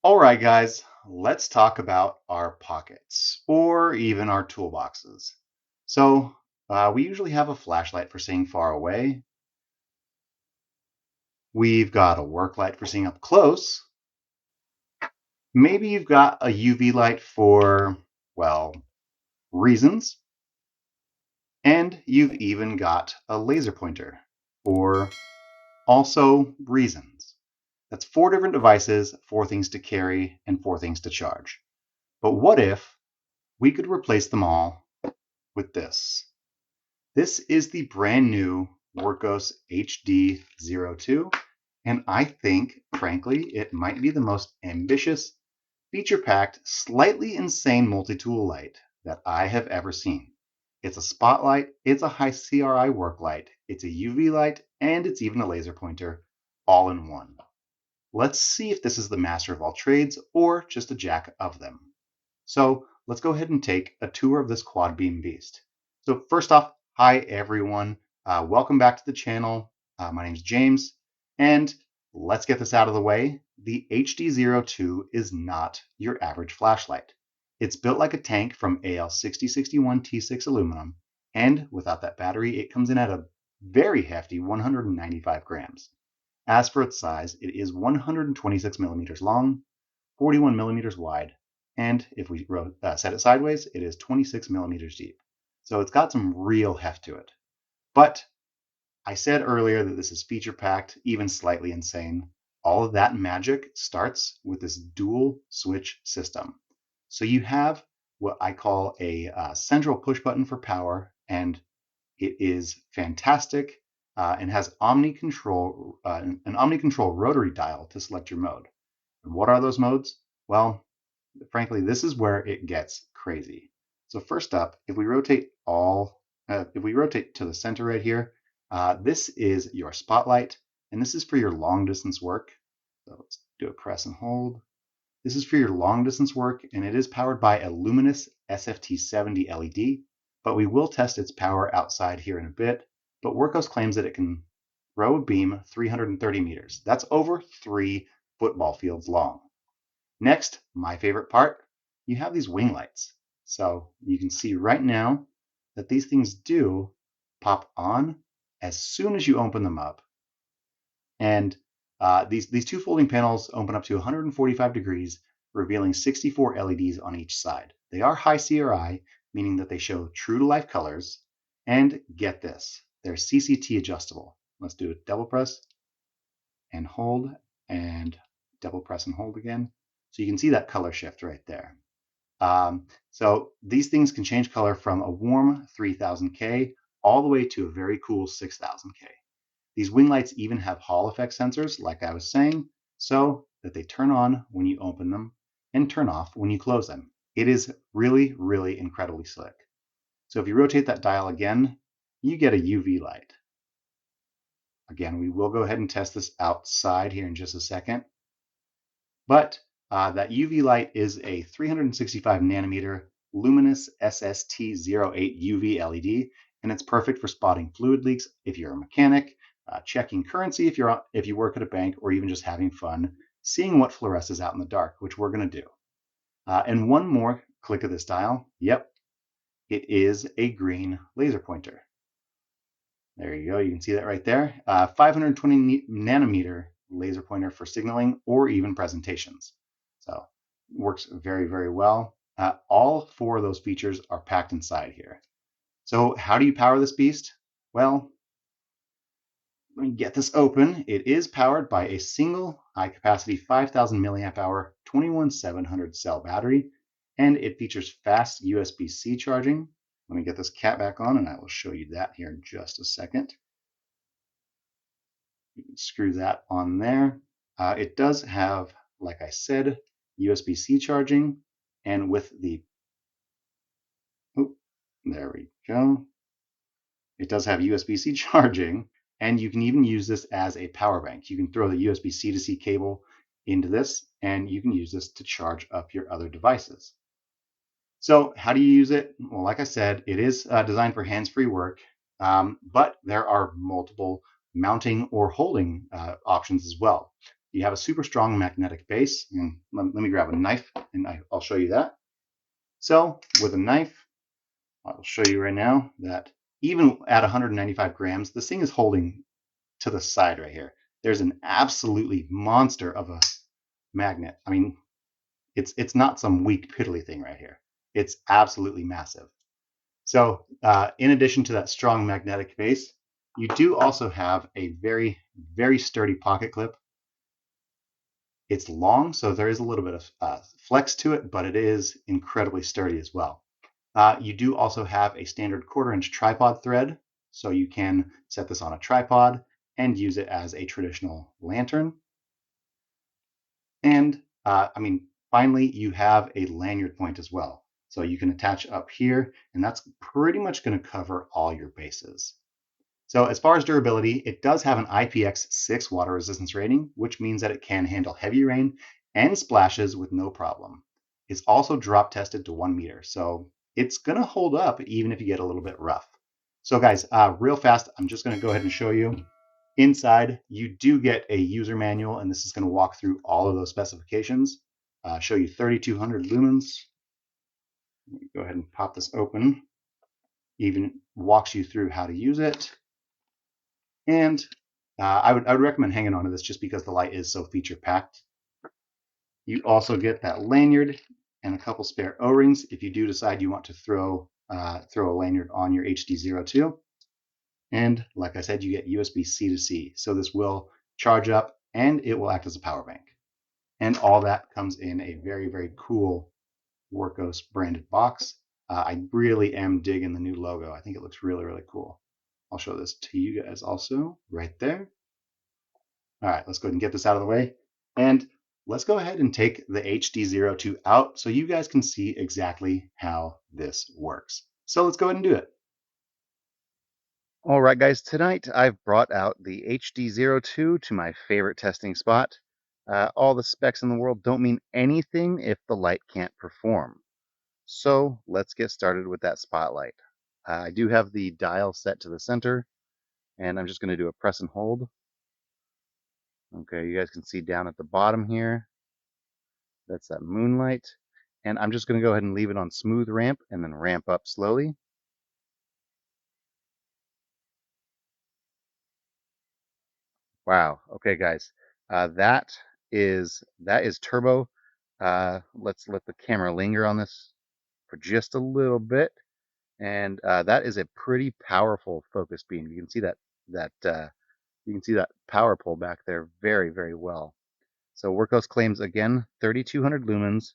All right, guys, let's talk about our pockets or even our toolboxes. So, we usually have a flashlight for seeing far away. We've got a work light for seeing up close. Maybe you've got a UV light for, well, reasons. And you've even got a laser pointer for also reasons. That's four different devices, four things to carry, and four things to charge. But what if we could replace them all with this? This is the brand new Wurkkos HD02, and I think, frankly, it might be the most ambitious, feature-packed, slightly insane multi-tool light that I have ever seen. It's a spotlight, it's a high CRI work light, it's a UV light, and it's even a laser pointer, all in one. Let's see if this is the master of all trades or just a jack of them. So let's go ahead and take a tour of this quad beam beast. So first off, hi everyone. Welcome back to the channel. My name is James, and let's get this out of the way. The HD02 is not your average flashlight. It's built like a tank from AL6061 T6 aluminum, and without that battery, it comes in at a very hefty 195 grams. As for its size, it is 126 millimeters long, 41 millimeters wide, and if we set it sideways, it is 26 millimeters deep. So it's got some real heft to it. But I said earlier that this is feature packed, even slightly insane. All of that magic starts with this dual switch system. So you have what I call a central push button for power, and it is fantastic and has an Omni Control rotary dial to select your mode. And what are those modes? Well, frankly, this is where it gets crazy. So first up, if we rotate to the center right here, this is your spotlight, and this is for your long distance work. So let's do a press and hold. This is for your long distance work, and it is powered by a luminous SFT70 LED, but we will test its power outside here in a bit. But Wurkkos claims that it can throw a beam 330 meters. That's over 3 football fields long. Next, my favorite part, you have these wing lights. So you can see right now that these things do pop on as soon as you open them up. And these two folding panels open up to 145 degrees, revealing 64 LEDs on each side. They are high CRI, meaning that they show true to life colors. And get this, they're CCT adjustable. Let's do a double press and hold, and double press and hold again. So you can see that color shift right there. So these things can change color from a warm 3000K all the way to a very cool 6000K. These wing lights even have Hall effect sensors, like I was saying, so that they turn on when you open them and turn off when you close them. It is really, really incredibly slick. So if you rotate that dial again, you get a UV light. Again, we will go ahead and test this outside here in just a second. But that UV light is a 365 nanometer luminous SST08 UV LED, and it's perfect for spotting fluid leaks if you're a mechanic, checking currency if you work at a bank, or even just having fun seeing what fluoresces out in the dark, which we're going to do. And one more click of this dial. Yep, it is a green laser pointer. There you go. You can see that right there. 520 nanometer laser pointer for signaling or even presentations. So works very, very well. All four of those features are packed inside here. So how do you power this beast? Well, let me get this open. It is powered by a single high capacity 5000 milliamp hour 21700 cell battery, and it features fast USB-C charging. Let me get this cap back on and I will show you that here in just a second. You can screw that on there. It does have, like I said, USB-C charging, and with the, there we go. It does have USB-C charging, and you can even use this as a power bank. You can throw the USB-C to C cable into this, and you can use this to charge up your other devices. So how do you use it? Well, like I said, it is designed for hands-free work, but there are multiple mounting or holding options as well. you have a super strong magnetic base. And let me grab a knife and I'll show you that. So with a knife, I'll show you right now that even at 195 grams, this thing is holding to the side right here. There's an absolutely monster of a magnet. I mean, it's not some weak piddly thing right here. It's absolutely massive. So in addition to that strong magnetic base, you do also have a very, very sturdy pocket clip. It's long, so there is a little bit of flex to it, but it is incredibly sturdy as well. You do also have a standard 1/4-inch tripod thread, so you can set this on a tripod and use it as a traditional lantern. And I mean, finally, you have a lanyard point as well. So you can attach up here, and that's pretty much going to cover all your bases. So as far as durability, it does have an IPX6 water resistance rating, which means that it can handle heavy rain and splashes with no problem. It's also drop tested to 1 meter, so it's gonna hold up even if you get a little bit rough. So guys, real fast, I'm just gonna go ahead and show you. Inside, you do get a user manual, and this is gonna walk through all of those specifications. Show you 3200 lumens. Go ahead and pop this open. Even walks you through how to use it. And I would recommend hanging on to this just because the light is so feature packed. You also get that lanyard and a couple spare O-rings if you do decide you want to throw a lanyard on your HD02. And like I said, you get USB-C to C. So this will charge up and it will act as a power bank. And all that comes in a very, very cool Wurkkos branded box. I really am digging the new logo. I think it looks really, really cool. I'll show this to you guys also right there. All right, let's go ahead and get this out of the way. And let's go ahead and take the HD02 out so you guys can see exactly how this works. So let's go ahead and do it. All right, guys, tonight I've brought out the HD02 to my favorite testing spot. All the specs in the world don't mean anything if the light can't perform. So let's get started with that spotlight. I do have the dial set to the center, and I'm just going to do a press and hold. Okay, you guys can see down at the bottom here, that's that moonlight. And I'm just going to go ahead and leave it on smooth ramp and then ramp up slowly. Wow. Okay, guys, that is turbo. Let's let the camera linger on this for just a little bit. And that is a pretty powerful focus beam. You can see that power pole back there very, very well. So Wurkkos claims again 3200 lumens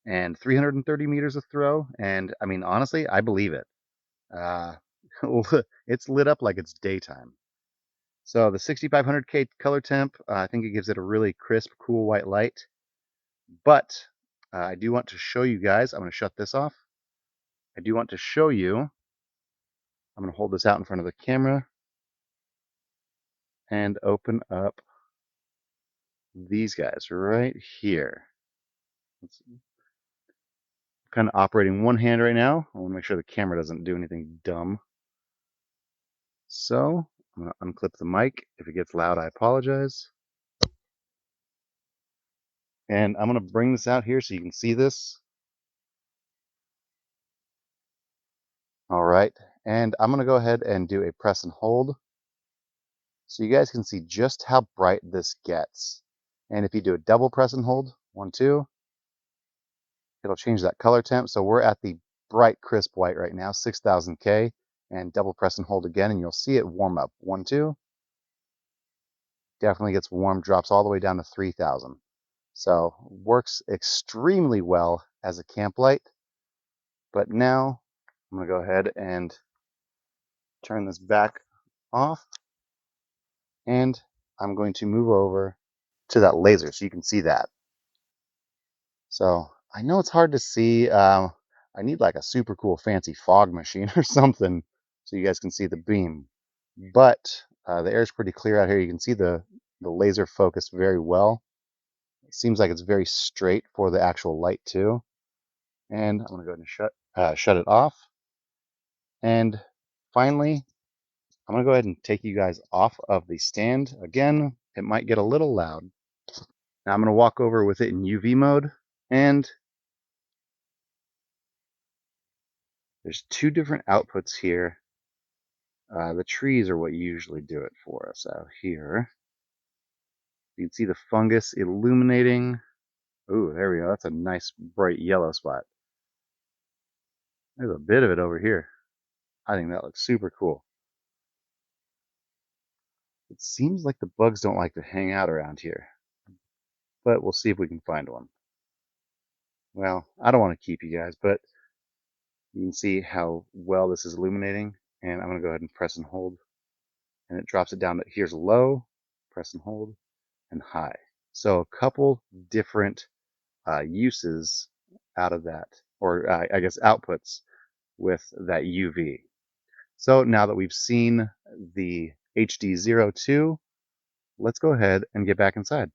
and 330 meters of throw. And I mean, honestly, I believe it. Uh, it's lit up like it's daytime. So the 6500K color temp, I think it gives it a really crisp, cool white light. But I do want to show you guys, I'm going to shut this off. I do want to show you, I'm going to hold this out in front of the camera and open up these guys right here. It's kind of operating one hand right now. I want to make sure the camera doesn't do anything dumb. So I'm going to unclip the mic. If it gets loud, I apologize. And I'm going to bring this out here so you can see this. All right. And I'm going to go ahead and do a press and hold so you guys can see just how bright this gets. And if you do a double press and hold, 1, 2, it'll change that color temp. So we're at the bright, crisp white right now, 6000K. And double press and hold again, and you'll see it warm up. 1, 2. Definitely gets warm, drops all the way down to 3000. So works extremely well as a camp light. But now I'm going to go ahead and turn this back off. And I'm going to move over to that laser so you can see that. So I know it's hard to see. I need like a super cool fancy fog machine or something so you guys can see the beam. But the air is pretty clear out here. You can see the laser focus very well. It seems like it's very straight for the actual light too. And I'm going to go ahead and shut it off. And finally, I'm going to go ahead and take you guys off of the stand. Again, it might get a little loud. Now I'm going to walk over with it in UV mode, and there's two different outputs here. The trees are what usually do it for us out here. You can see the fungus illuminating. Ooh, there we go. That's a nice bright yellow spot. There's a bit of it over here. I think that looks super cool. It seems like the bugs don't like to hang out around here, but we'll see if we can find one. Well, I don't want to keep you guys, but you can see how well this is illuminating, and I'm going to go ahead and press and hold, and it drops it down to here's low, press and hold, and high. So a couple different uses out of that, or I guess outputs with that UV. So now that we've seen the HD02, let's go ahead and get back inside.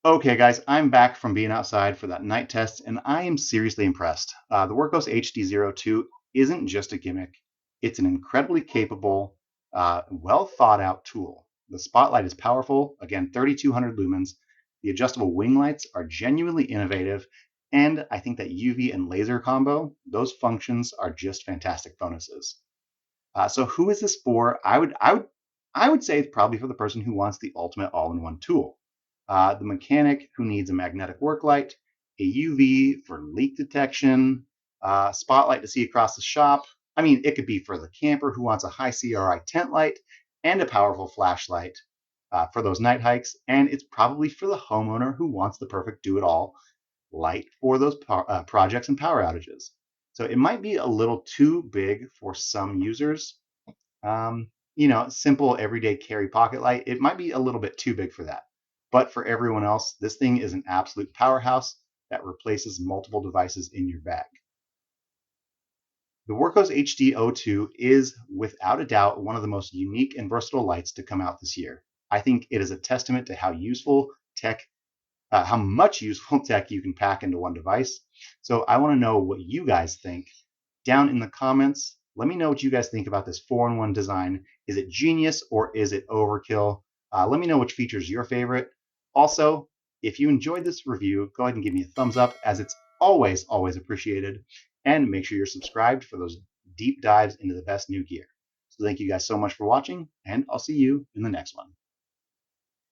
Okay, guys, I'm back from being outside for that night test, and I am seriously impressed. The Wurkkos HD02 isn't just a gimmick. It's an incredibly capable, well thought out tool. The spotlight is powerful, again, 3200 lumens. The adjustable wing lights are genuinely innovative, and I think that UV and laser combo, those functions are just fantastic bonuses. So who is this for? I would say it's probably for the person who wants the ultimate all-in-one tool. The mechanic who needs a magnetic work light, a UV for leak detection, spotlight to see across the shop. I mean, it could be for the camper who wants a high CRI tent light and a powerful flashlight for those night hikes. And it's probably for the homeowner who wants the perfect do-it-all light for those projects and power outages. So it might be a little too big for some users. Simple everyday carry pocket light, it might be a little bit too big for that. But for everyone else, this thing is an absolute powerhouse that replaces multiple devices in your bag. The Wurkkos HD02 is, without a doubt, one of the most unique and versatile lights to come out this year. I think it is a testament to how much useful tech you can pack into one device. So I want to know what you guys think down in the comments. Let me know what you guys think about this 4-in-1 design. Is it genius or is it overkill? Let me know which feature is your favorite. Also, if you enjoyed this review, go ahead and give me a thumbs up, as it's always, always appreciated. And make sure you're subscribed for those deep dives into the best new gear. So thank you guys so much for watching, and I'll see you in the next one.